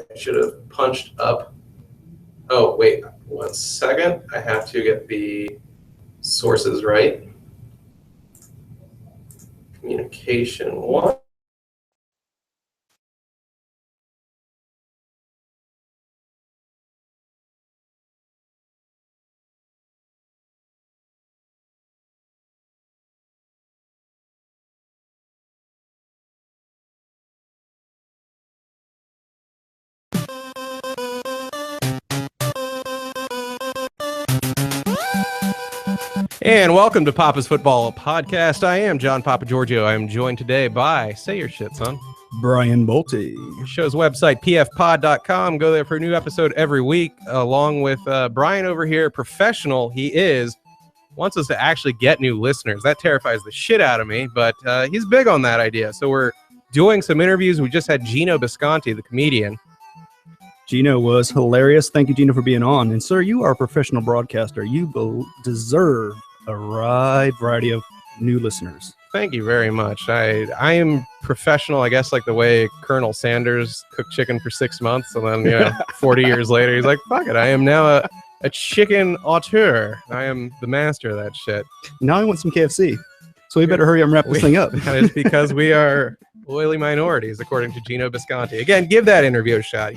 I should have punched up. Oh, wait, 1 second. I have to get the sources right. Communication 1. And welcome to Papa's Football Podcast. I am John Papa Giorgio. I am joined today by, say your shit, son, Brian Bolte. Show's website, pfpod.com. Go there for a new episode every week, along with Brian over here, professional he is, wants us to actually get new listeners. That terrifies the shit out of me, but he's big on that idea. So we're doing some interviews. We just had Gino Bisconti, the comedian. Gino was hilarious. Thank you, Gino, for being on. And, sir, you are a professional broadcaster. You deserve a wide variety of new listeners. Thank you very much. I am professional, I guess, like the way Colonel Sanders cooked chicken for 6 months, and then 40 years later, he's like, fuck it, I am now a chicken auteur. I am the master of that shit. Now I want some KFC, so we better hurry up and wrap this thing up. That is because we are loyally minorities, according to Gino Bisconti. Again, give that interview a shot.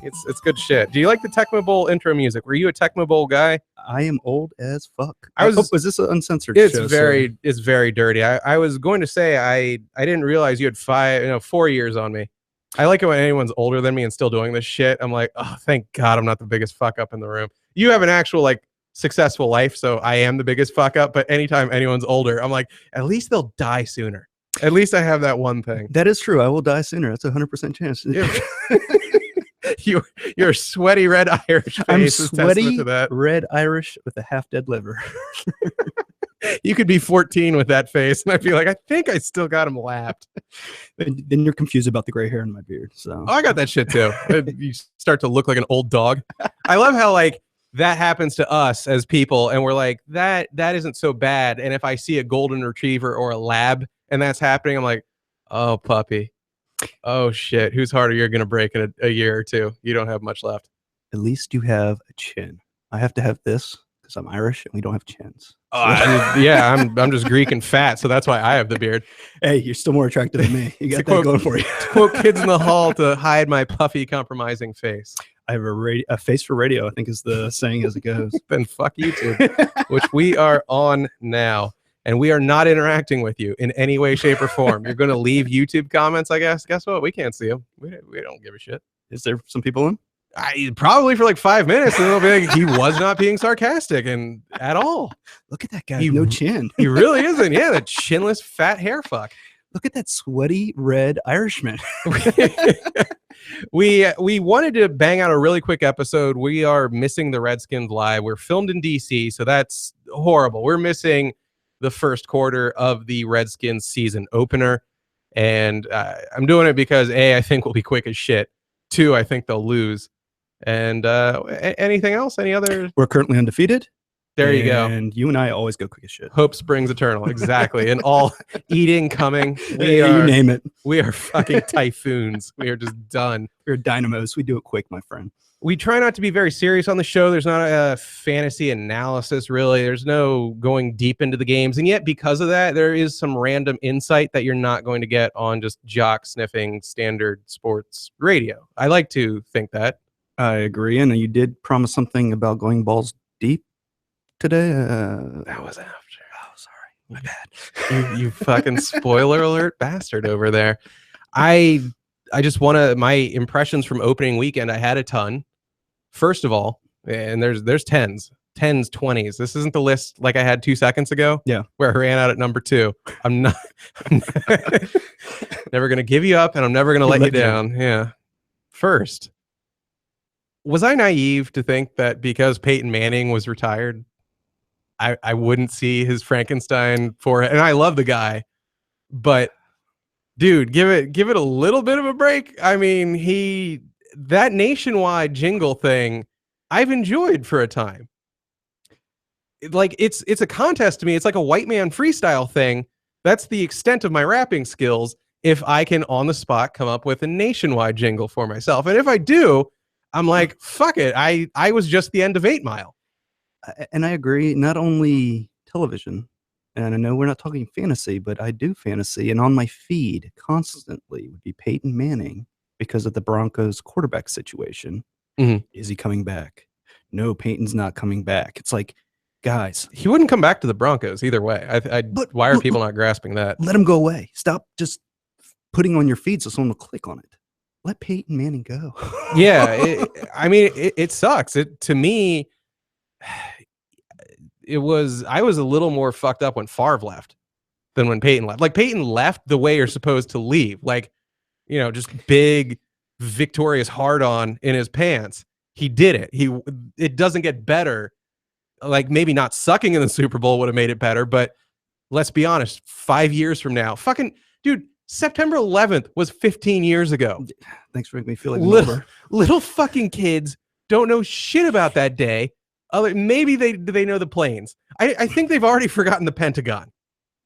It's good shit. Do you like the Tecmo Bowl intro music? Were you a Tecmo Bowl guy? I am old as fuck. Was this an uncensored it's show? It's very dirty. I was going to say I didn't realize you had 4 years on me. I like it when anyone's older than me and still doing this shit. I'm like, oh, thank God I'm not the biggest fuck up in the room. You have an actual successful life, so I am the biggest fuck up. But anytime anyone's older, I'm like, at least they'll die sooner. At least I have that one thing. That is true. I will die sooner. That's 100% chance. Yeah. Your sweaty red Irish face I'm is sweaty testament to that. red Irish with a half dead liver. You could be 14 with that face, and I'd be like, I think I still got him lapped. Then you're confused about the gray hair in my beard. So I got that shit too. You start to look like an old dog. I love how that happens to us as people, and we're like, that isn't so bad. And if I see a golden retriever or a lab and that's happening, I'm like, oh, puppy. Oh, shit. Whose heart are you going to break in a year or two? You don't have much left. At least you have a chin. I have to have this because I'm Irish and we don't have chins. I'm just Greek and fat, so that's why I have the beard. Hey, you're still more attractive than me. You got that going for you. To quote Kids in the Hall, to hide my puffy, compromising face. I have a face for radio, I think is the saying as it goes. Then fuck YouTube, which we are on now. And we are not interacting with you in any way, shape, or form. You're going to leave YouTube comments, I guess. Guess what? We can't see them. We don't give a shit. Is there some people in? Probably for 5 minutes, and they'll be like, he was not being sarcastic and at all. Look at that guy. No chin. He really isn't. Yeah, the chinless, fat hair fuck. Look at that sweaty red Irishman. We wanted to bang out a really quick episode. We are missing the Redskins live. We're filmed in DC, so that's horrible. We're missing the first quarter of the Redskins season opener. And I'm doing it because A, I think we'll be quick as shit. 2, I think they'll lose. And anything else? Any other? We're currently undefeated. There you go. And you and I always go quick as shit. Hope springs eternal. Exactly. And all eating coming. You name it. We are fucking typhoons. We are just done. We're dynamos. We do it quick, my friend. We try not to be very serious on the show. There's not a fantasy analysis, really. There's no going deep into the games. And yet, because of that, there is some random insight that you're not going to get on just jock-sniffing standard sports radio. I like to think that. I agree. And you did promise something about going balls deep today. That was after. Oh, sorry. My bad. You fucking spoiler alert bastard over there. I just want to, my impressions from opening weekend, I had a ton. First of all, and there's 10s, 20s. This isn't the list like I had 2 seconds ago. Yeah. Where I ran out at number 2. I'm never going to give you up, and I'm never going to let you down. Yeah. First, was I naive to think that because Peyton Manning was retired, I wouldn't see his Frankenstein forehead? And I love the guy, but dude, give it a little bit of a break. I mean, that nationwide jingle thing, I've enjoyed for a time. It's a contest to me. It's like a white man freestyle thing. That's the extent of my rapping skills. if I can on the spot come up with a nationwide jingle for myself. And if I do, I'm like, fuck it. I was just the end of 8 Mile. And I agree. Not only television, and I know we're not talking fantasy, but I do fantasy. And on my feed constantly would be Peyton Manning because of the Broncos quarterback situation. Mhm. Is he coming back? No, Peyton's not coming back. It's like, guys, He wouldn't come back to the Broncos either way. But why are people not grasping that? let him go away. Stop just putting on your feed so someone will click on it. Let Peyton Manning go. Yeah, it sucks. To me, I was a little more fucked up when Favre left than when Peyton left. Like Peyton left the way you're supposed to leave. Like, just big, victorious hard on in his pants. He did it. It doesn't get better. Like maybe not sucking in the Super Bowl would have made it better, but let's be honest, 5 years from now, fucking dude, September 11th was 15 years ago. Thanks for making me feel like little fucking kids don't know shit about that day. Maybe they know the planes. I think they've already forgotten the Pentagon.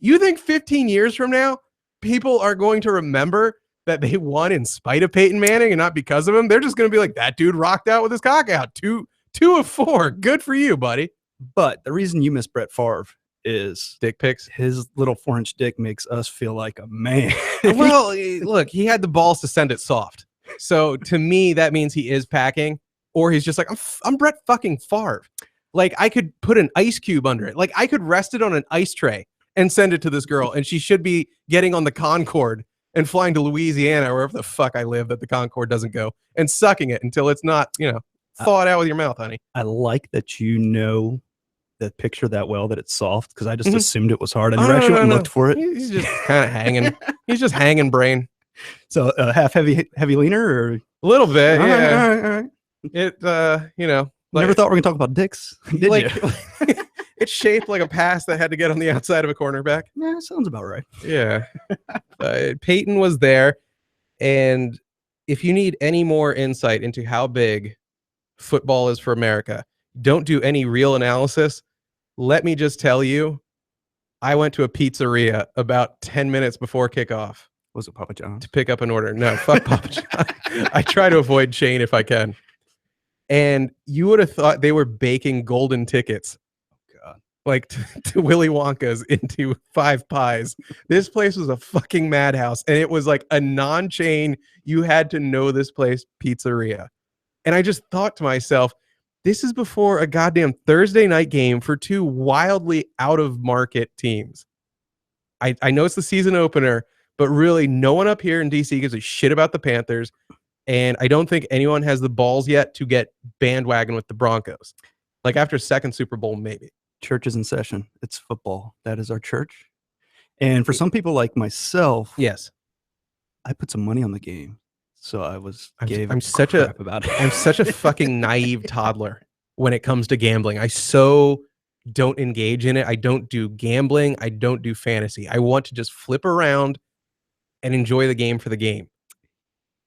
You think 15 years from now, people are going to remember that they won in spite of Peyton Manning and not because of him? They're just going to be like, that dude rocked out with his cock out. Two of 4. Good for you, buddy. But the reason you miss Brett Favre is dick pics. His little 4-inch dick makes us feel like a man. Well, look, he had the balls to send it soft. So to me, that means he is packing, or he's just like, I'm Brett fucking Favre. Like I could put an ice cube under it. Like I could rest it on an ice tray and send it to this girl, and she should be getting on the Concorde and flying to Louisiana or wherever the fuck I live that the Concorde doesn't go, and sucking it until it's not, thaw it out with your mouth, honey. I like that the picture that well, that it's soft, because I just assumed it was hard. I never actually went and looked for it. He's just kind of hanging. He's just hanging brain. So half heavy leaner, or a little bit. All yeah. Right. It never thought we were gonna talk about dicks. Did you? It's shaped like a pass that had to get on the outside of a cornerback. Yeah, sounds about right. Yeah. Peyton was there, and if you need any more insight into how big football is for America, don't do any real analysis. Let me just tell you, I went to a pizzeria about 10 minutes before kickoff. Was it Papa John's? To pick up an order. No, fuck Papa John. I try to avoid chain if I can. And you would have thought they were baking golden tickets. Oh God. Like to Willy Wonka's into 5 pies. This place was a fucking madhouse. And it was like a non-chain, you had to know this place pizzeria. And I just thought to myself, this is before a goddamn Thursday night game for 2 wildly out of market teams. I know it's the season opener, but really no one up here in DC gives a shit about the Panthers. And I don't think anyone has the balls yet to get bandwagon with the Broncos. Like after second Super Bowl, maybe. Church is in session. It's football. That is our church. And for some people like myself, yes, I put some money on the game. So I'm such a fucking naive toddler when it comes to gambling. I so don't engage in it. I don't do gambling. I don't do fantasy. I want to just flip around and enjoy the game for the game.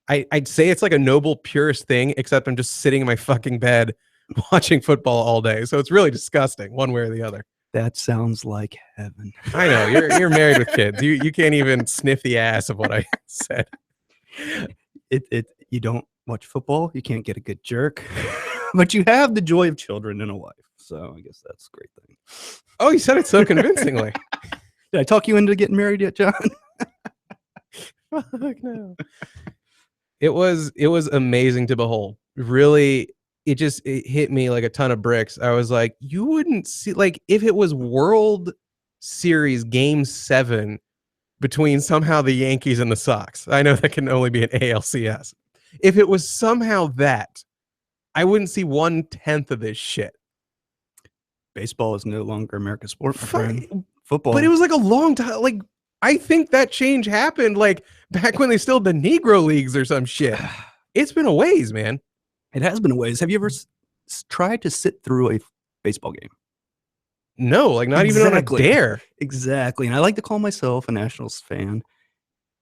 I'd say it's like a noble purist thing, except I'm just sitting in my fucking bed watching football all day. So it's really disgusting one way or the other. That sounds like heaven. I know. You're married with kids. You can't even sniff the ass of what I said. You don't watch football, you can't get a good jerk, but you have the joy of children and a wife. So I guess that's a great thing. Oh, you said it so convincingly. Did I talk you into getting married yet, John? Fuck no. It was amazing to behold. Really, it hit me like a ton of bricks. I was like, you wouldn't see, like, if it was World Series Game 7 between somehow the Yankees and the Sox. I know that can only be an ALCS. If it was somehow that, I wouldn't see 1/10 of this shit. Baseball is no longer America's sport, my friend. Football. But it was like a long time. Like, I think that change happened like back when they still had the Negro Leagues or some shit. It's been a ways, man. It has been a ways. Have you ever tried to sit through a baseball game? No, like not even on a dare. Exactly. And I like to call myself a Nationals fan.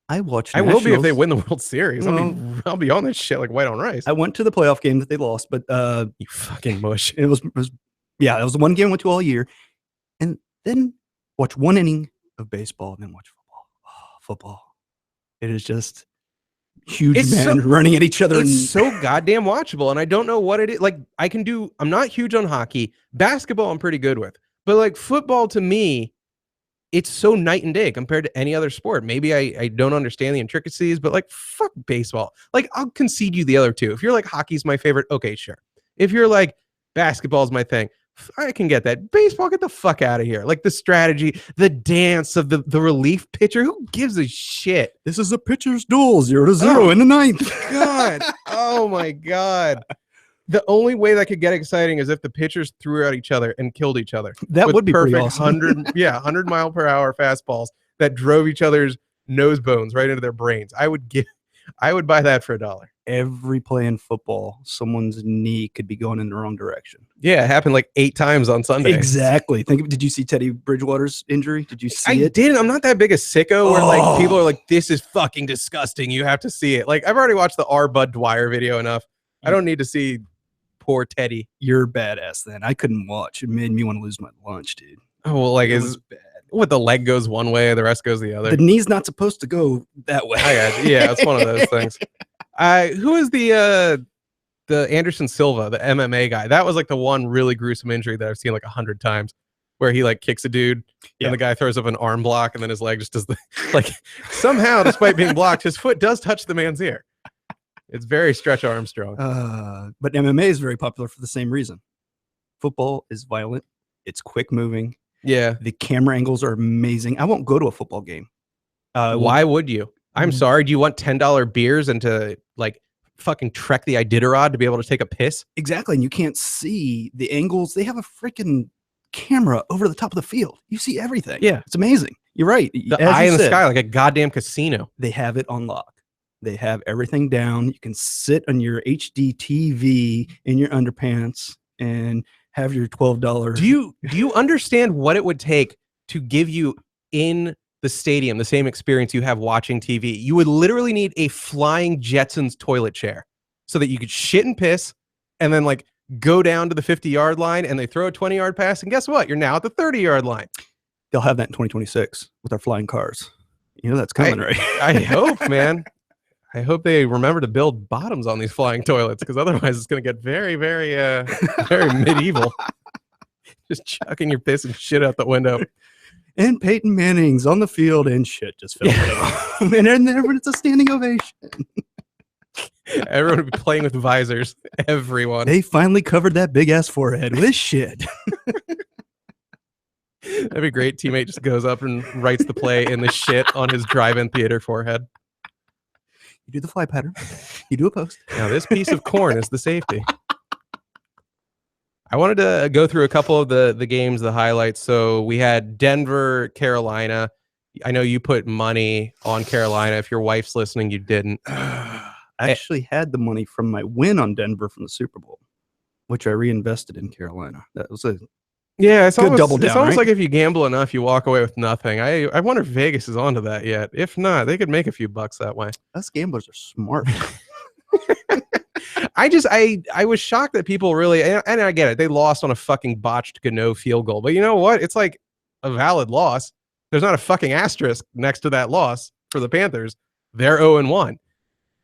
I watch. I will be if they win the World Series. I'll be on this shit like white on rice. I went to the playoff game that they lost, but you fucking mush. It was the one game I went to all year, and then watch one inning of baseball, and then watch football. Oh, football. It is just huge men running at each other. It's so goddamn watchable, and I don't know what it is. Like, I'm not huge on hockey. Basketball, I'm pretty good with. But, like, football, to me, it's so night and day compared to any other sport. Maybe I don't understand the intricacies, but, like, fuck baseball. Like, I'll concede you the other two. If you're like, hockey's my favorite, okay, sure. If you're like, basketball's my thing, I can get that. Baseball, get the fuck out of here. Like, the strategy, the dance of the relief pitcher. Who gives a shit? This is a pitcher's duel, 0-0 in the ninth. God. Oh, my God. The only way that could get exciting is if the pitchers threw at each other and killed each other. That would be perfect pretty awesome. 100 mile per hour fastballs that drove each other's nose bones right into their brains. I would buy that for $1. Every play in football, someone's knee could be going in the wrong direction. Yeah, it happened like 8 times on Sunday. Exactly. Did you see Teddy Bridgewater's injury? Did you see it? I didn't. I'm not that big a sicko where like people are like, this is fucking disgusting. You have to see it. Like, I've already watched the R. Bud Dwyer video enough. I don't need to see poor Teddy. You're badass then. I couldn't watch. It made me want to lose my lunch, dude. Oh, well, like, is bad. What, the leg goes one way, the rest goes the other? The knee's not supposed to go that way. I got you. Yeah, it's one of those things. Who is the Anderson Silva, the MMA guy? That was like the one really gruesome injury that I've seen like 100 times, where he like kicks a dude and the guy throws up an arm block and then his leg just does the like somehow, despite being blocked, his foot does touch the man's ear. It's very Stretch Armstrong. But MMA is very popular for the same reason. Football is violent. It's quick moving. Yeah. The camera angles are amazing. I won't go to a football game. Why would you? I'm sorry. Do you want $10 beers and to like fucking trek the Iditarod to be able to take a piss? Exactly. And you can't see the angles. They have a freaking camera over the top of the field. You see everything. Yeah. It's amazing. You're right. The eye in the sky, like a goddamn casino. They have it on lock. They have everything down. You can sit on your HD TV in your underpants and have your $12. Do you understand what it would take to give you in the stadium the same experience you have watching TV? You would literally need a flying Jetsons toilet chair so that you could shit and piss and then like go down to the 50-yard line and they throw a 20-yard pass and guess what? You're now at the 30-yard line. They'll have that in 2026 with our flying cars. You know that's coming, right? I hope, man. I hope they remember to build bottoms on these flying toilets because otherwise it's going to get very, very, very medieval. Just chucking your piss and shit out the window. And Peyton Manning's on the field and shit just fell down. And then it's a standing ovation. Everyone would be playing with visors. Everyone. They finally covered that big ass forehead with shit. That'd be great. Teammate just goes up and writes the play in the shit on his drive-in theater forehead. You do the fly pattern. You do a post. Now this piece of corn is the safety. I wanted to go through a couple of the games, the highlights. So we had Denver, Carolina. I know you put money on Carolina. If your wife's listening, you didn't. I actually had the money from my win on Denver from the Super Bowl, which I reinvested in Carolina. That was a it's good almost, double down, it's almost right? like if you gamble enough, you walk away with nothing. I wonder if Vegas is onto that yet. If not, they could make a few bucks that way. Us gamblers are smart. I was shocked that people really, and I get it, they lost on a fucking botched Gano field goal. But you know what? It's like a valid loss. There's not a fucking asterisk next to that loss for the Panthers. They're 0-1.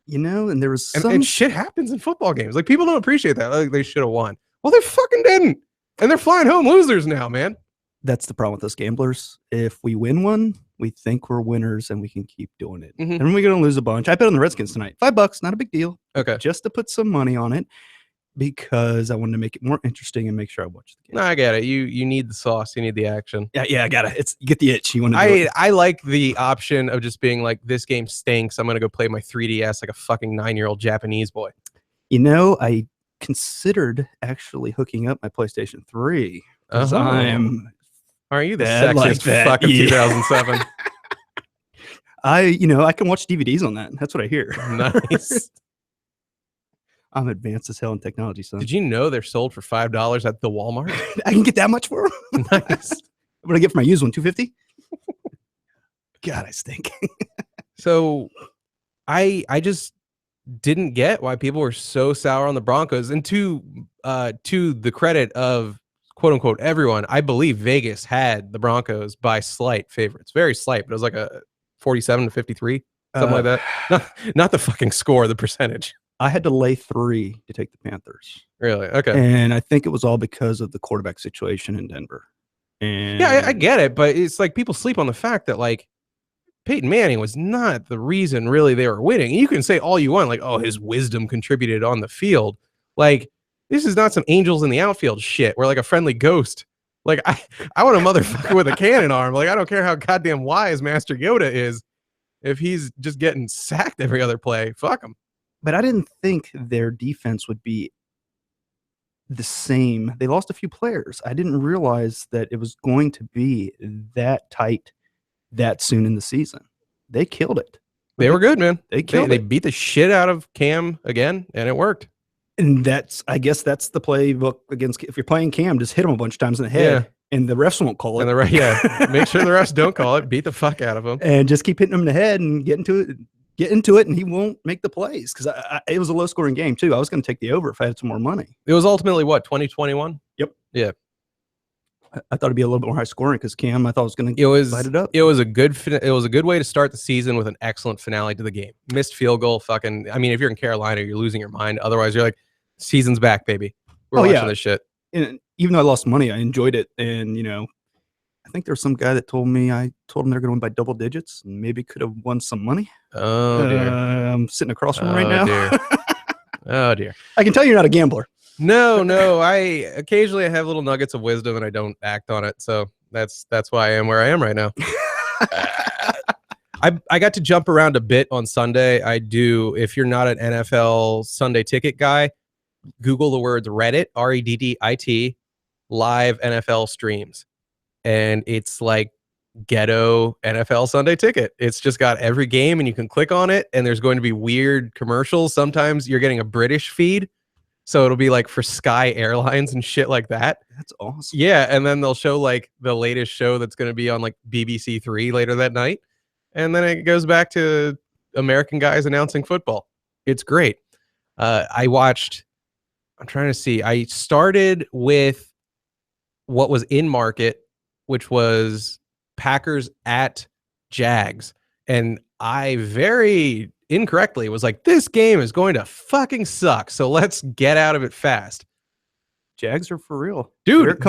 You know, and there was some... And shit happens in football games. Like, people don't appreciate that. Like, they should have won. Well, they fucking didn't. And they're flying home losers now, man. That's the problem with us gamblers. If we win one, we think we're winners and we can keep doing it. Mm-hmm. And we're going to lose a bunch. I bet on the Redskins tonight. $5, not a big deal. Okay. Just to put some money on it because I wanted to make it more interesting and make sure I watch the game. No, I get it. You need the sauce. You need the action. Yeah, I got it. You get the itch. You want to do it. I like the option of just being like, this game stinks. I'm going to go play my 3DS like a fucking 9-year-old Japanese boy. You know, I considered actually hooking up my PlayStation 3 because Are you the sexiest like fuck of 2007? I can watch DVDs on that. That's what I hear. Nice. I'm advanced as hell in technology, son. Did you know they're sold for $5 at the Walmart? I can get that much for them? Nice. What do I get for my used one? $250? God, I stink. So I just didn't get why people were so sour on the Broncos. And to the credit of quote unquote everyone, I believe Vegas had the Broncos by slight favorites. Very slight, but it was like a 47-53. something like that. Not the fucking score, the percentage. I had to lay 3 to take the Panthers. Really? Okay. And I think it was all because of the quarterback situation in Denver. And yeah, I get it, but it's like people sleep on the fact that like Peyton Manning was not the reason really they were winning. You can say all you want, like, oh, his wisdom contributed on the field. Like, this is not some angels in the outfield shit where like a friendly ghost. Like, I want a motherfucker with a cannon arm. Like, I don't care how goddamn wise Master Yoda is. If he's just getting sacked every other play, fuck him. But I didn't think their defense would be the same. They lost a few players. I didn't realize that it was going to be that tight that soon in the season. They killed it. They were good, man. They killed it. They beat the shit out of Cam again, and it worked. And I guess that's the playbook against. If you're playing Cam, just hit him a bunch of times in the head, and the refs won't call it. And make sure the refs don't call it. Beat the fuck out of him, and just keep hitting him in the head and get into it, and he won't make the plays because it was a low scoring game too. I was going to take the over if I had some more money. It was ultimately what, 2021? Yep. Yeah. I thought it'd be a little bit more high scoring because Cam, I thought was going to light it up. It was a good way to start the season with an excellent finale to the game. Missed field goal, fucking. I mean, if you're in Carolina, you're losing your mind. Otherwise, you're like, season's back, baby. We're watching this shit. And even though I lost money, I enjoyed it. And I think there was some guy that told me they're going to win by double digits and maybe could have won some money. Oh dear. I'm sitting across from him right now. Dear. Oh dear. I can tell you're not a gambler. No. I occasionally have little nuggets of wisdom and I don't act on it. So that's why I am where I am right now. I got to jump around a bit on Sunday. I do. If you're not an NFL Sunday ticket guy, Google the words Reddit, REDDIT, live NFL streams. And it's like ghetto NFL Sunday ticket. It's just got every game and you can click on it and there's going to be weird commercials. Sometimes you're getting a British feed. So it'll be like for Sky Airlines and shit like that. That's awesome. Yeah. And then they'll show like the latest show that's going to be on like BBC 3 later that night. And then it goes back to American guys announcing football. It's great. I'm trying to see. I started with what was in market, which was Packers at Jags. And I very incorrectly was like, this game is going to fucking suck. So let's get out of it fast. Jags are for real. Dude,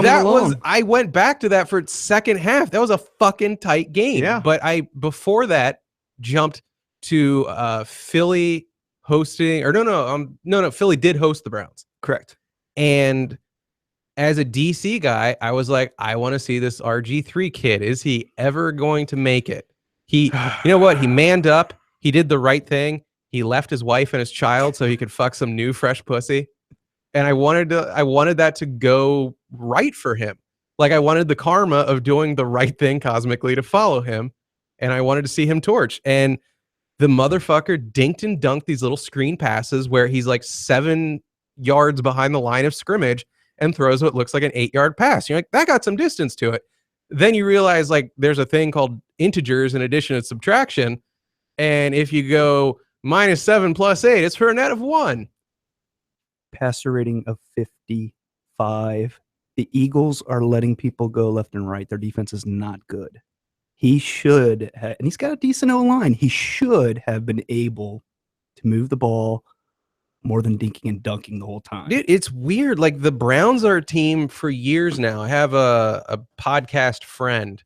I went back to that for second half. That was a fucking tight game. Yeah. But I, before that, jumped to Philly hosting, or no, Philly did host the Browns. Correct. And as a DC guy, I was like, I want to see this RG3 kid. Is he ever going to make it? You know what? He manned up. He did the right thing. He left his wife and his child so he could fuck some new fresh pussy. And I wanted that to go right for him. Like I wanted the karma of doing the right thing cosmically to follow him. And I wanted to see him torch. And the motherfucker dinked and dunked these little screen passes where he's like 7 yards behind the line of scrimmage and throws what looks like an 8-yard pass. You're like, that got some distance to it. Then you realize like there's a thing called integers in addition and subtraction. And if you go -7 + 8, it's for a net of 1. Passer rating of 55. The Eagles are letting people go left and right. Their defense is not good. He should have, and he's got a decent O-line. He should have been able to move the ball more than dinking and dunking the whole time. Dude, it's weird. Like the Browns are a team for years now. I have a podcast friend.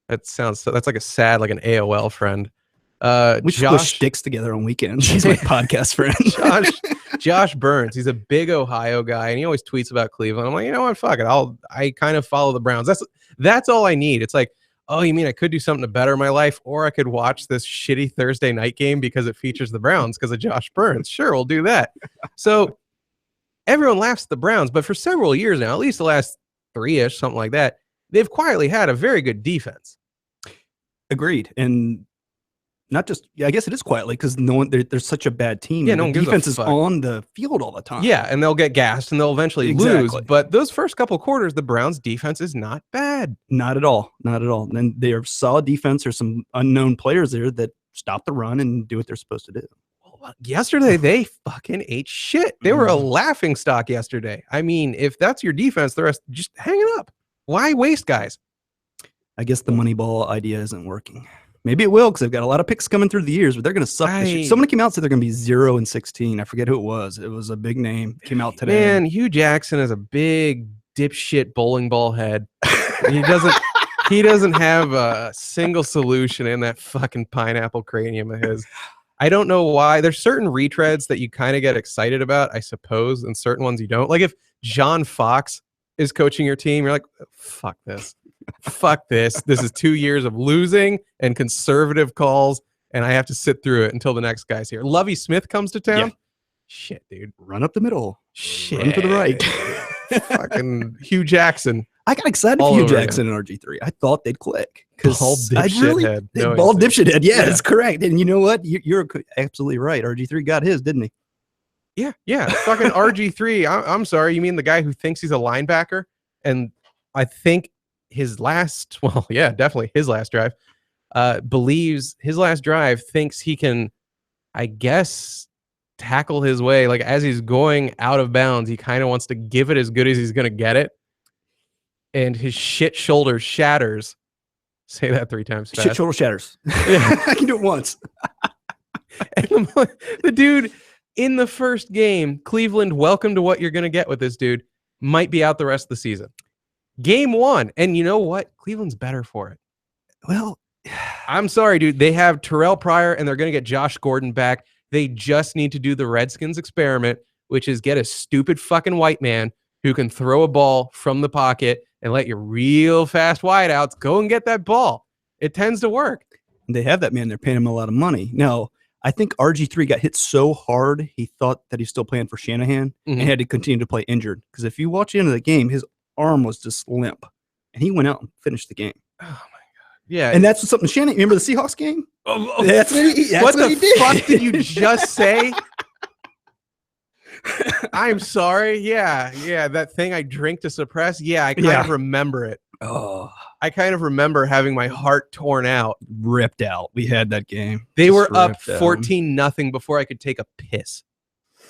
That's like a sad, like an AOL friend. We should push sticks together on weekends. He's my podcast friend. Josh Burns. He's a big Ohio guy, and he always tweets about Cleveland. I'm like, you know what? Fuck it. I kind of follow the Browns. That's all I need. It's like, oh, you mean I could do something to better my life, or I could watch this shitty Thursday night game because it features the Browns because of Josh Burns. Sure, we'll do that. So everyone laughs at the Browns, but for several years now, at least the last 3-ish, something like that, they've quietly had a very good defense. Agreed. And not just, I guess it is quietly because there's such a bad team. Yeah, no one gives a defense is fuck. on the field all the time. Yeah, and they'll get gassed and they'll eventually lose. But those first couple quarters, the Browns' defense is not bad. Not at all. Not at all. And they are solid defense. There's some unknown players there that stop the run and do what they're supposed to do. Well, yesterday, they fucking ate shit. They were a laughing stock yesterday. I mean, if that's your defense, the rest, just hang it up. Why waste guys? I guess the money ball idea isn't working. Maybe it will because they've got a lot of picks coming through the years, but they're going to suck this year. Somebody came out and said they're going to be 0-16. I forget who it was. It was a big name. Came out today. Man, Hugh Jackson is a big dipshit bowling ball head. He doesn't have a single solution in that fucking pineapple cranium of his. I don't know why. There's certain retreads that you kind of get excited about, I suppose, and certain ones you don't. Like if John Fox is coaching your team, you're like, fuck this. Fuck this. This is 2 years of losing and conservative calls, and I have to sit through it until the next guy's here. Lovie Smith comes to town. Yeah. Shit, dude. Run up the middle. Shit. Run to the right. Fucking Hugh Jackson. I got excited for Hugh Jackson and RG3. I thought they'd click. Bald dipshit head. Bald dipshit head. Yeah, that's correct. And you know what? You're absolutely right. RG3 got his, didn't he? Yeah. Fucking RG3. I'm sorry. You mean the guy who thinks he's a linebacker? And I think definitely his last drive, believes his last drive thinks he can, I guess, tackle his way. Like as he's going out of bounds, he kind of wants to give it as good as he's going to get it. And his shit shoulder shatters. Say that 3 times fast. Shit shoulder shatters. I can do it once. And the dude in the first game, Cleveland, welcome to what you're going to get with this dude, might be out the rest of the season. Game 1. And you know what? Cleveland's better for it. Well, I'm sorry, dude. They have Terrell Pryor and they're going to get Josh Gordon back. They just need to do the Redskins experiment, which is get a stupid fucking white man who can throw a ball from the pocket and let your real fast wideouts go and get that ball. It tends to work. They have that man. They're paying him a lot of money. Now, I think RG3 got hit so hard, he thought that he's still playing for Shanahan and had to continue to play injured. Because if you watch the end of the game, his arm was just limp. And he went out and finished the game. Oh, my God. Yeah. And that's something Shanahan, remember the Seahawks game? That's what he did. Fuck did you just say? I'm sorry. Yeah. That thing I drink to suppress. Yeah, I kind of remember it. Oh, I kind of remember having my heart torn out. Ripped out. We had that game. They were up 14-0 before I could take a piss.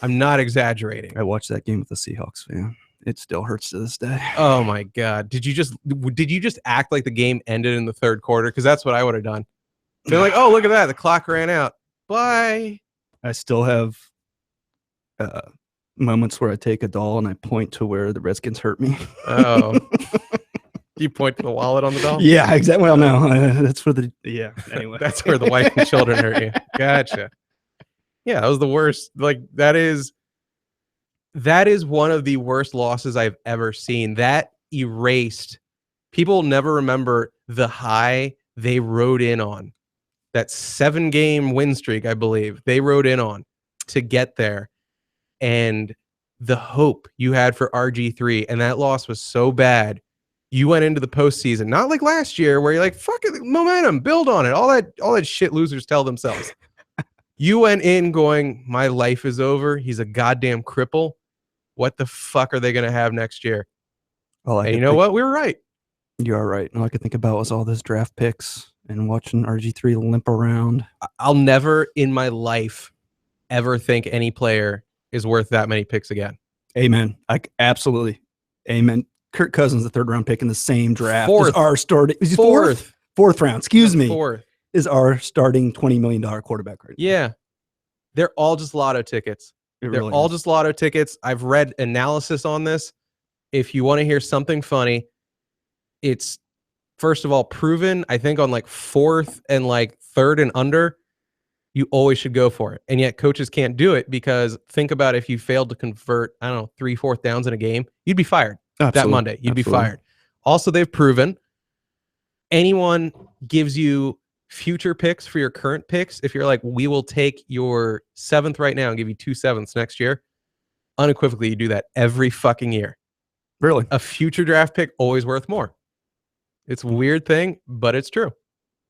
I'm not exaggerating. I watched that game with the Seahawks fan. It still hurts to this day. Oh my God. Did you just act like the game ended in the third quarter? Because that's what I would have done. They're like, oh, look at that. The clock ran out. Bye. I still have moments where I take a doll and I point to where the Redskins hurt me. Oh. You point to the wallet on the doll? Yeah, exactly. Well, no, that's where anyway. That's where the wife and children hurt you. Gotcha. Yeah, that was the worst. Like, that is one of the worst losses I've ever seen. That erased. People never remember the high they rode in on. That 7-game win streak, I believe, they rode in on to get there. And the hope you had for RG3, and that loss was so bad. You went into the postseason, not like last year where you're like, fuck it, momentum, build on it. All that shit losers tell themselves. You went in going, my life is over. He's a goddamn cripple. What the fuck are they going to have next year? And you know what? We were right. You are right. All I could think about was all those draft picks and watching RG3 limp around. I'll never in my life ever think any player is worth that many picks again. Amen. Absolutely. Amen. Kirk Cousins, the 3rd-round pick in the same draft. Fourth round. Excuse me. Fourth. Is our starting $20 million quarterback right now. Yeah. They're all just lotto tickets. They're all just lotto tickets. I've read analysis on this. If you want to hear something funny, it's first of all proven, I think on like 4th and like 3rd and under, you always should go for it. And yet coaches can't do it because think about if you failed to convert, 3/4 downs in a game, you'd be fired. Absolutely. That Monday. You'd be fired. Also, they've proven anyone gives you future picks for your current picks. If you're like, we will take your 7th right now and give you 2 7ths next year, unequivocally, you do that every fucking year. Really? A future draft pick always worth more. It's a weird thing, but it's true.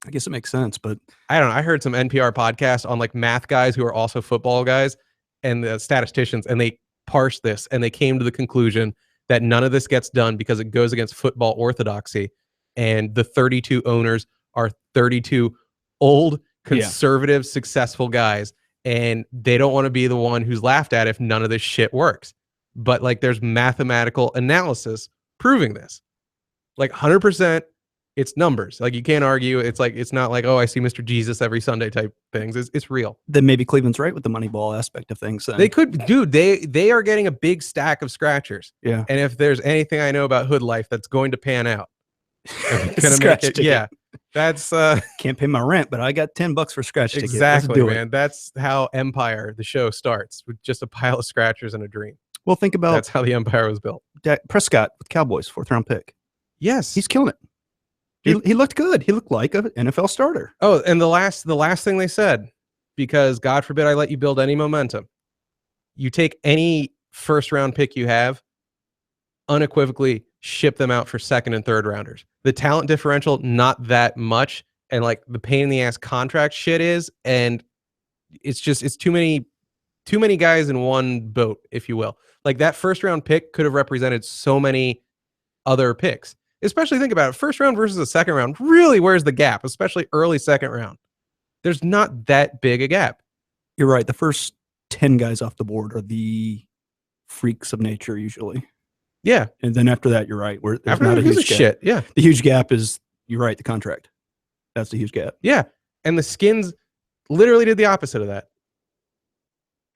I guess it makes sense, but I don't know. I heard some NPR podcasts on like math guys who are also football guys and the statisticians, and they parsed this and they came to the conclusion that none of this gets done because it goes against football orthodoxy. And the 32 owners are 32 old, conservative, successful guys. And they don't want to be the one who's laughed at if none of this shit works. But like there's mathematical analysis proving this. Like 100%, It's numbers. Like, you can't argue. It's like, it's not like, oh, I see Mr. Jesus every Sunday type things. It's real. Then maybe Cleveland's right with the Moneyball aspect of things. Then. They could, dude. They are getting a big stack of scratchers. Yeah. And if there's anything I know about hood life that's going to pan out, gonna make it. Yeah, that's can't pay my rent, but I got $10 for scratch ticket. Exactly, man. That's how Empire, the show, starts, with just a pile of scratchers and a dream. Well, think about that's how the Empire was built. Dak Prescott with Cowboys, 4th round pick. Yes, he's killing it. He looked good. He looked like an NFL starter. Oh, and the last thing they said, because God forbid I let you build any momentum, you take any 1st round pick you have, unequivocally ship them out for 2nd and 3rd rounders. The talent differential, not that much, and like the pain in the ass contract shit is, and it's too many guys in one boat, if you will. Like, that 1st round pick could have represented so many other picks. Especially think about it, 1st round versus a 2nd round. Really, where's the gap? Especially early 2nd round. There's not that big a gap. You're right. The first 10 guys off the board are the freaks of nature usually. Yeah. And then after that, you're right. There's after not a huge gap. Shit. Yeah. The huge gap is, you're right, the contract. That's the huge gap. Yeah. And the Skins literally did the opposite of that.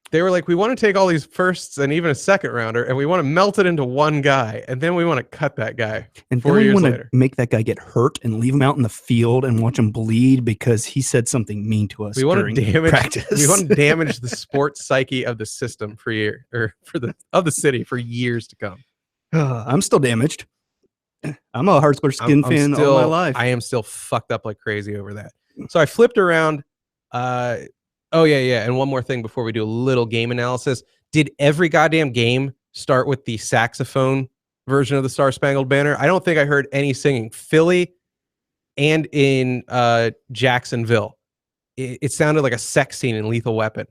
They were like, we want to take all these 1sts and even a 2nd rounder, and we want to melt it into one guy, and then we want to cut that guy. And 4 then we years want later, to make that guy get hurt and leave him out in the field and watch him bleed because he said something mean to us. We want to damage practice. We want to damage the sports psyche of the system for the city for years to come. I'm still damaged. I'm a hardcore Skin fan all my life. I am still fucked up like crazy over that. So I flipped around. Oh, yeah. And one more thing before we do a little game analysis. Did every goddamn game start with the saxophone version of the Star Spangled Banner? I don't think I heard any singing. Philly and in Jacksonville, it sounded like a sex scene in Lethal Weapon.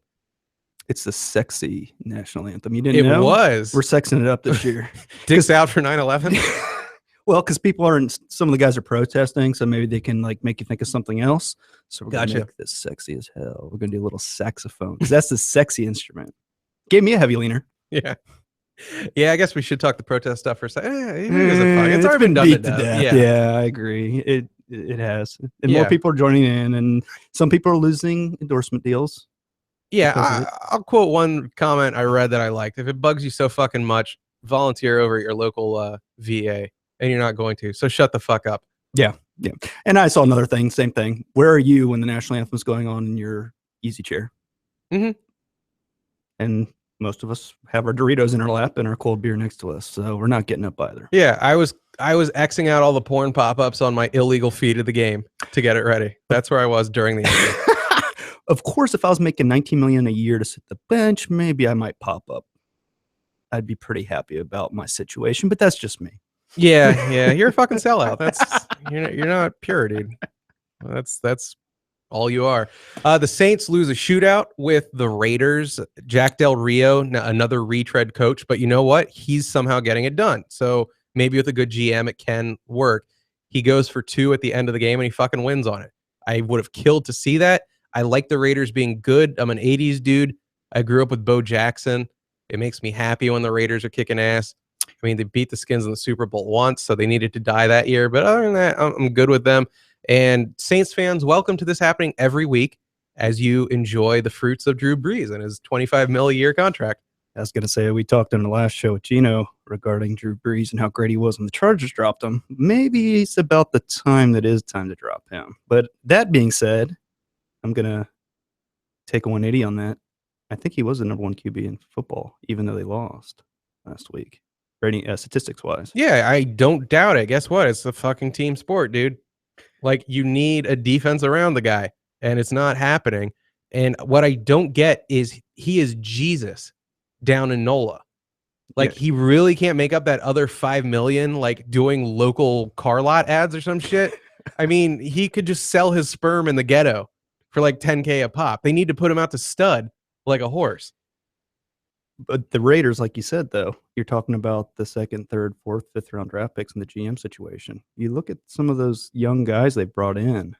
It's the sexy national anthem. You didn't know? It was. We're sexing it up this year. Dicks out for 9/11? Well, because some of the guys are protesting, so maybe they can like make you think of something else. So we're gonna make this sexy as hell. We're gonna do a little saxophone because that's the sexy instrument. Gave me a heavy leaner. Yeah. Yeah, I guess we should talk the protest stuff for a second. It's already been done to death. Yeah, I agree. It has. And more people are joining in, and some people are losing endorsement deals. Yeah, I'll quote one comment I read that I liked. If it bugs you so fucking much, volunteer over at your local VA. And you're not going to. So shut the fuck up. Yeah. And I saw another thing, same thing. Where are you when the national anthem is going on in your easy chair? Mm-hmm. And most of us have our Doritos in our lap and our cold beer next to us. So we're not getting up either. Yeah, I was Xing out all the porn pop-ups on my illegal feed of the game to get it ready. That's where I was during the game. Of course, if I was making $19 million a year to sit the bench, maybe I might pop up. I'd be pretty happy about my situation, but that's just me. Yeah, you're a fucking sellout. You're not pure, dude. That's all you are. The Saints lose a shootout with the Raiders. Jack Del Rio, another retread coach, but you know what? He's somehow getting it done. So maybe with a good GM, it can work. He goes for 2 at the end of the game and he fucking wins on it. I would have killed to see that. I like the Raiders being good. I'm an 80s dude. I grew up with Bo Jackson. It makes me happy when the Raiders are kicking ass. I mean, they beat the Skins in the Super Bowl once, so they needed to die that year. But other than that, I'm good with them. And Saints fans, welcome to this happening every week as you enjoy the fruits of Drew Brees and his $25 million a year contract. I was going to say, we talked on the last show with Gino regarding Drew Brees and how great he was when the Chargers dropped him. Maybe it's about the time that is time to drop him. But that being said, I'm going to take a 180 on that. I think he was the number 1 QB in football, even though they lost last week. Statistics wise. Yeah, I don't doubt it. Guess what? It's a fucking team sport, dude. Like, you need a defense around the guy, and it's not happening. And what I don't get is he is Jesus down in NOLA. Like, he really can't make up that other $5 million, like doing local car lot ads or some shit. I mean, he could just sell his sperm in the ghetto for like $10K a pop. They need to put him out to stud like a horse. But the Raiders, like you said, though, you're talking about the 2nd, 3rd, 4th, 5th round draft picks in the GM situation. You look at some of those young guys they brought in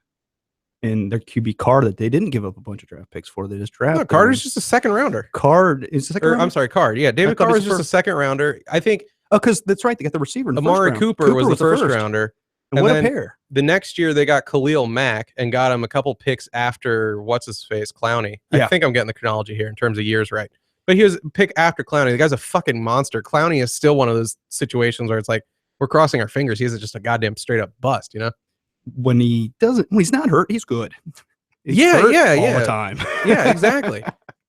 their QB Card that they didn't give up a bunch of draft picks for. They just drafted. No, Carter's just a 2nd rounder. Card is the 2nd rounder? I'm sorry, Card. Yeah, David Carr is just a 2nd rounder. I think. Oh, because that's right. They got the receiver. Amari Cooper was the first rounder. And what a pair. The next year, they got Khalil Mack and got him a couple picks after what's-his-face, Clowney. Yeah. I think I'm getting the chronology here in terms of years right. But he was a pick after Clowney. The guy's a fucking monster. Clowney is still one of those situations where it's like, we're crossing our fingers. He isn't just a goddamn straight-up bust, you know? When he's not hurt, he's good. He's Yeah, hurt yeah, all yeah. the time. Yeah, exactly.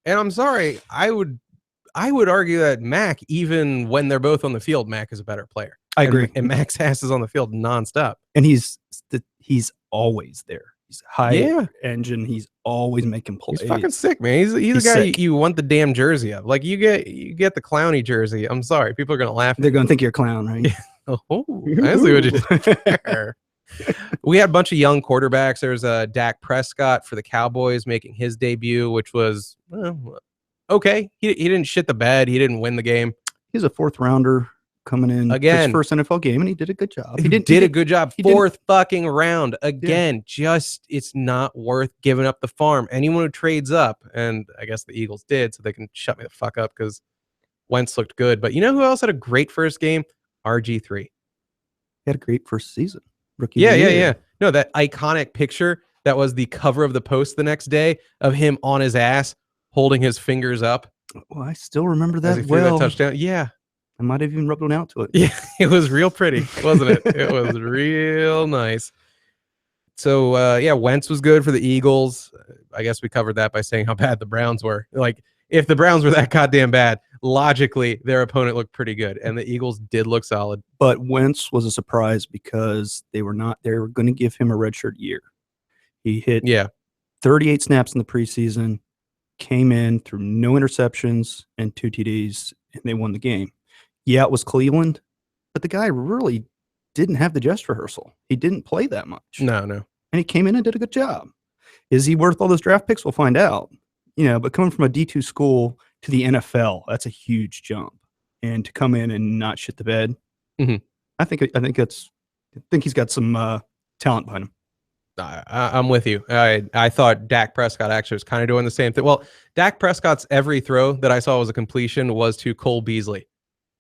And I'm sorry, I would argue that Mack, even when they're both on the field, Mack is a better player. I agree. And Mack's ass is on the field nonstop. And he's always there. He's high engine. He's always making plays. He's fucking sick, man. He's the guy you want the damn jersey of. Like you get the Clowney jersey. I'm sorry, people are gonna laugh. They're gonna think you're a clown, right? Oh, I see what you did there. We had a bunch of young quarterbacks. There's Dak Prescott for the Cowboys making his debut, which was okay. He didn't shit the bed. He didn't win the game. He's a 4th rounder coming in again, his first NFL game, and he did a good job. He did a good job. 4th fucking round again. Just it's not worth giving up the farm. Anyone who trades up, and I guess the Eagles did, so they can shut me the fuck up because Wentz looked good. But you know who else had a great first game? RG3. He had a great first season. Rookie yeah. No, that iconic picture that was the cover of the Post the next day of him on his ass holding his fingers up. Well, I still remember that. As he threw that touchdown. Yeah. I might have even rubbed one out to it. Yeah, it was real pretty, wasn't it? It was real nice. So, Wentz was good for the Eagles. I guess we covered that by saying how bad the Browns were. Like, if the Browns were that goddamn bad, logically, their opponent looked pretty good, and the Eagles did look solid. But Wentz was a surprise because they were going to give him a redshirt year. He hit 38 snaps in the preseason, came in, threw no interceptions and 2 TDs, and they won the game. Yeah, it was Cleveland, but the guy really didn't have the dress rehearsal. He didn't play that much. No. And he came in and did a good job. Is he worth all those draft picks? We'll find out. But coming from a D2 school to the NFL, that's a huge jump. And to come in and not shit the bed, I think he's got some talent behind him. I'm with you. I thought Dak Prescott actually was kind of doing the same thing. Well, Dak Prescott's every throw that I saw was a completion was to Cole Beasley,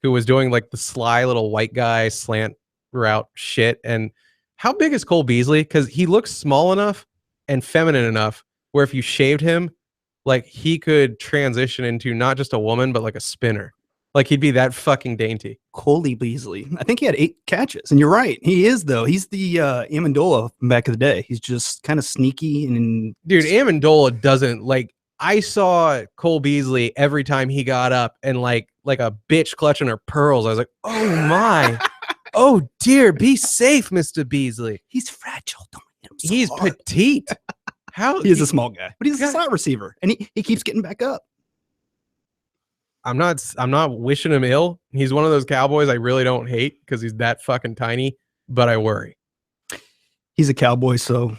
who was doing like the sly little white guy slant route shit. And how big is Cole Beasley? Because he looks small enough and feminine enough where if you shaved him, like he could transition into not just a woman, but like a spinner. Like he'd be that fucking dainty. Coley Beasley. I think he had 8 catches. And you're right. He is, though. He's the Amendola from back of the day. He's just kind of sneaky. And dude, Amendola doesn't like. I saw Cole Beasley every time he got up and like a bitch clutching her pearls. I was like, oh my. Oh dear. Be safe, Mr. Beasley. He's fragile. Don't hit him so He's hard. petite. He's a small guy, but he's a slot receiver, and he keeps getting back up. I'm not wishing him ill. He's one of those Cowboys I really don't hate because he's that fucking tiny, but I worry. He's a Cowboy, so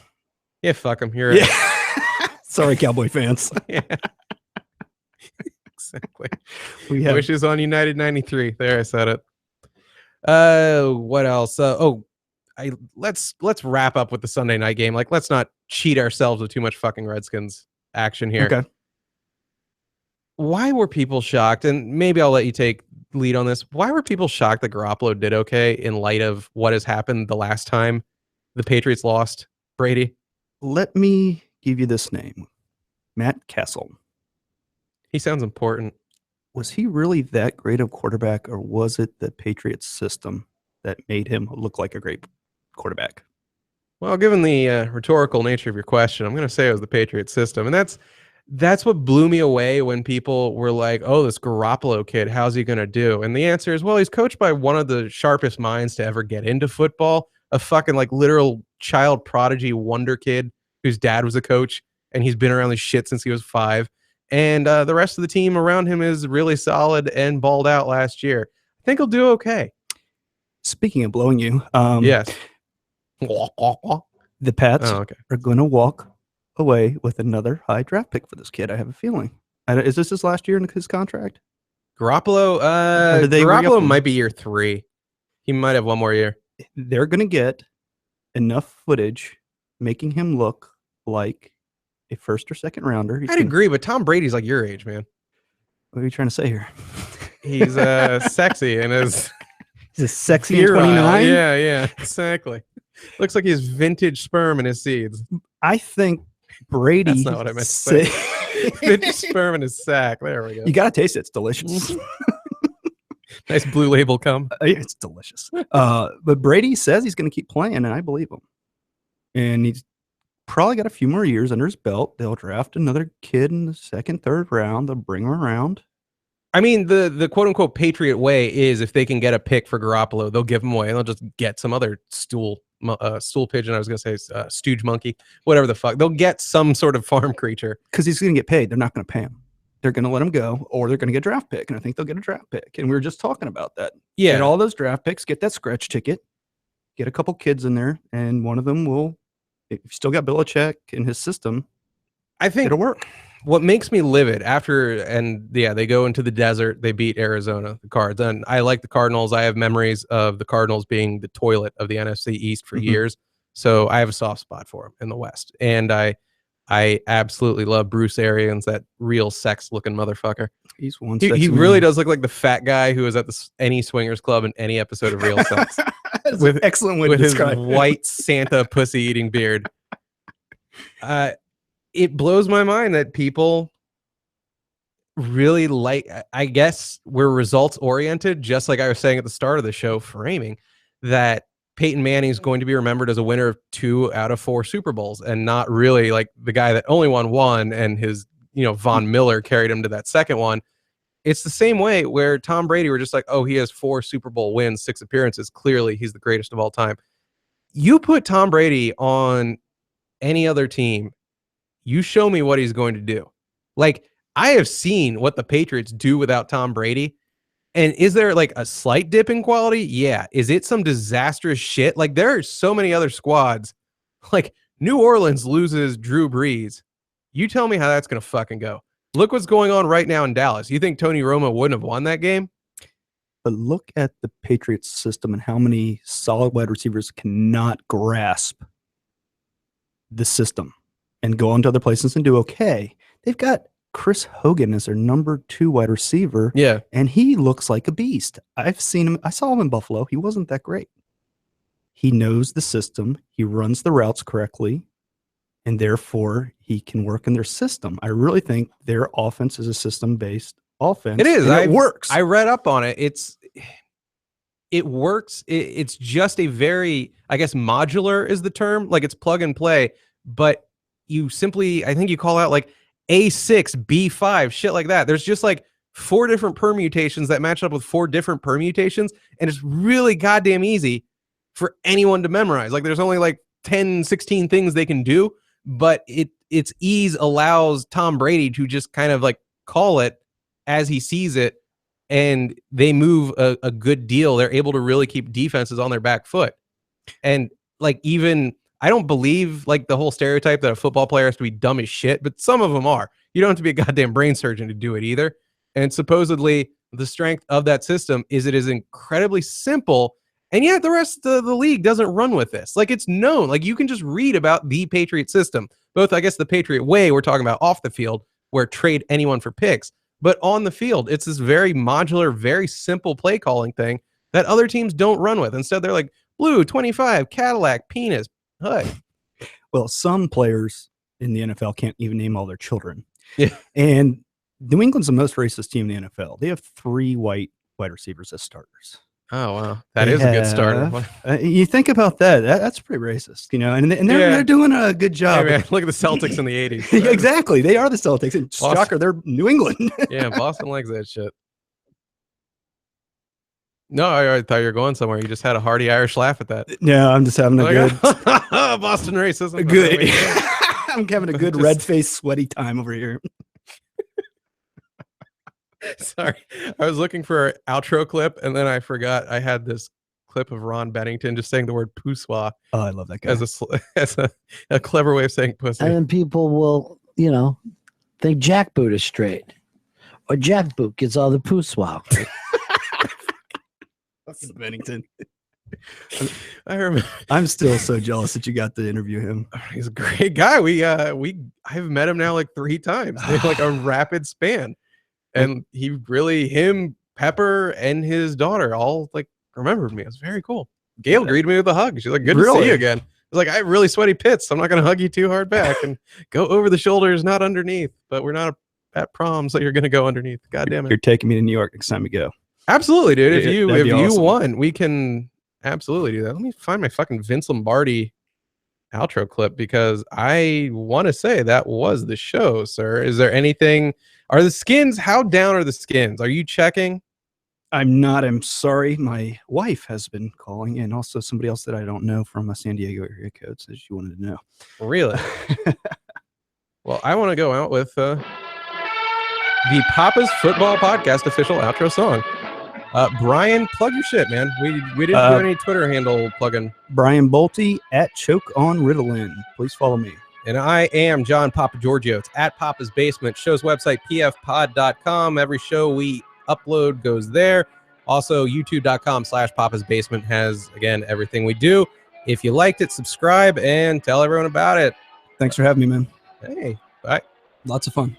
yeah, fuck him. You're sorry, Cowboy fans. Yeah. Exactly. Wishes on United 93. There, I said it. What else? Let's wrap up with the Sunday night game. Like, let's not cheat ourselves with too much fucking Redskins action here. Okay. Why were people shocked? And maybe I'll let you take lead on this. Why were people shocked that Garoppolo did okay in light of what has happened the last time the Patriots lost Brady? Let me give you this name. Matt Castle. He sounds important. Was he really that great of a quarterback, or was it the Patriots system that made him look like a great quarterback? Well, given the rhetorical nature of your question, I'm going to say it was the Patriots system. And that's what blew me away when people were like, oh, this Garoppolo kid, how's he going to do? And the answer is, well, he's coached by one of the sharpest minds to ever get into football, a fucking like literal child prodigy wonder kid whose dad was a coach, and he's been around this shit since he was 5. And the rest of the team around him is really solid and balled out last year. I think he'll do okay. Speaking of blowing you, yes. The Pats are going to walk away with another high draft pick for this kid. I have a feeling. Is this his last year in his contract? Garoppolo? Garoppolo might be year 3. He might have one more year. They're going to get enough footage making him look like a first or second rounder. I'd agree, but Tom Brady's like your age, man. What are you trying to say here? He's sexy and is he's a sexy 29. Yeah, exactly. Looks like he has vintage sperm in his seeds. I think Brady. That's not what I meant to say. Vintage sperm in his sack. There we go. You gotta taste it. It's delicious. Nice blue label cum. It's delicious. But Brady says he's going to keep playing, and I believe him. And he's probably got a few more years under his belt. They'll draft another kid in the second, third round. They'll bring him around. I mean, the quote unquote Patriot way is if they can get a pick for Garoppolo, they'll give him away and they'll just get some other stool pigeon. I was going to say stooge monkey, whatever the fuck. They'll get some sort of farm creature because he's going to get paid. They're not going to pay him. They're going to let him go, or they're going to get a draft pick. And I think they'll get a draft pick. And we were just talking about that. Yeah. Get all those draft picks, get that scratch ticket, get a couple kids in there, and one of them will, if you still got Belichick in his system, I think it'll work. What makes me livid they go into the desert, they beat Arizona, the Cards. And I like the Cardinals. I have memories of the Cardinals being the toilet of the NFC East for years. So I have a soft spot for them in the West. And I absolutely love Bruce Arians, that real sex looking motherfucker. He's one. He really does look like the fat guy who is at any swingers club in any episode of Real Sex. With excellent way with to his describe white Santa pussy eating beard. It blows my mind that people really like, I guess we're results oriented, just like I was saying at the start of the show, framing that Peyton Manning is going to be remembered as a winner of 2 out of 4 Super Bowls and not really like the guy that only won 1 and his, Von Miller carried him to that second one. It's the same way where Tom Brady, we're just like, oh, he has 4 Super Bowl wins, 6 appearances. Clearly, he's the greatest of all time. You put Tom Brady on any other team, you show me what he's going to do. Like, I have seen what the Patriots do without Tom Brady. And is there like a slight dip in quality? Yeah. Is it some disastrous shit? Like, there are so many other squads. Like, New Orleans loses Drew Brees. You tell me how that's going to fucking go. Look what's going on right now in Dallas. You think Tony Romo wouldn't have won that game? But look at the Patriots system and how many solid wide receivers cannot grasp the system and go on to other places and do okay. They've got Chris Hogan as their number 2 wide receiver. Yeah. And he looks like a beast. I've seen him. I saw him in Buffalo. He wasn't that great. He knows the system. He runs the routes correctly. And therefore, he can work in their system. I really think their offense is a system-based offense. It is. It works. I read up on it. It works. It's just a very, I guess, modular is the term. Like, it's plug and play. But you simply, I think you call out like A6, B5, shit like that. There's just like 4 different permutations that match up with 4 different permutations. And it's really goddamn easy for anyone to memorize. Like, there's only like 10, 16 things they can do. But its ease allows Tom Brady to just kind of like call it as he sees it, and they move a good deal. They're able to really keep defenses on their back foot. And like, even I don't believe like the whole stereotype that a football player has to be dumb as shit, but some of them are. You don't have to be a goddamn brain surgeon to do it either. And supposedly the strength of that system is it is incredibly simple. And yet the rest of the league doesn't run with this. Like, it's known. Like, you can just read about the Patriot system. Both, I guess, the Patriot way we're talking about off the field, where trade anyone for picks. But on the field, it's this very modular, very simple play calling thing that other teams don't run with. Instead, they're like, blue, 25, Cadillac, penis, HUD. Well, some players in the NFL can't even name all their children. Yeah. And New England's the most racist team in the NFL. They have 3 white wide receivers as starters. Oh, wow. That is a good starter. You think about that. That's pretty racist, and they're doing a good job. Hey, man, look at the Celtics in the 80s. Exactly. They are the Celtics. And shocker, they're New England. Yeah, Boston likes that shit. No, I thought you were going somewhere. You just had a hearty Irish laugh at that. No, I'm just having a good Boston racism. Good. I'm having a good red-faced, sweaty time over here. Sorry, I was looking for an outro clip, and then I forgot I had this clip of Ron Bennington just saying the word poussoir. Oh, I love that guy. As a clever way of saying pussy. And then people will, think jackboot is straight. Or jackboot gets all the poussoir. That's Bennington. I remember. I'm still so jealous that you got to interview him. He's a great guy. I've met him now like 3 times in like a rapid span. And him, Pepper, and his daughter all like remembered me. It was very cool. Gail greeted me with a hug. She's like, good to see Really? you again. I was like, I have really sweaty pits, so I'm not going to hug you too hard back and go over the shoulders, not underneath. But we're not at prom, so you're going to go underneath. God damn it. You're taking me to New York next time we go. Absolutely, dude. If Yeah, you that'd be awesome. won, we can absolutely do that. Let me find my fucking Vince Lombardi outro clip because I want to say that was the show, sir. Is there anything? Are the skins? How down are the skins? Are you checking? I'm not. I'm sorry. My wife has been calling, and also somebody else that I don't know from a San Diego area code says she wanted to know. Really? Well, I want to go out with the Papa's Football Podcast official outro song. Brian, plug your shit, man. We didn't do any Twitter handle plugging. Brian Bolte at Choke on Ritalin. Please follow me. And I am John Papa Giorgio. It's at Papa's Basement. Show's website, pfpod.com. Every show we upload goes there. Also, youtube.com/Papa's Basement has, again, everything we do. If you liked it, subscribe and tell everyone about it. Thanks for having me, man. Hey, bye. Lots of fun.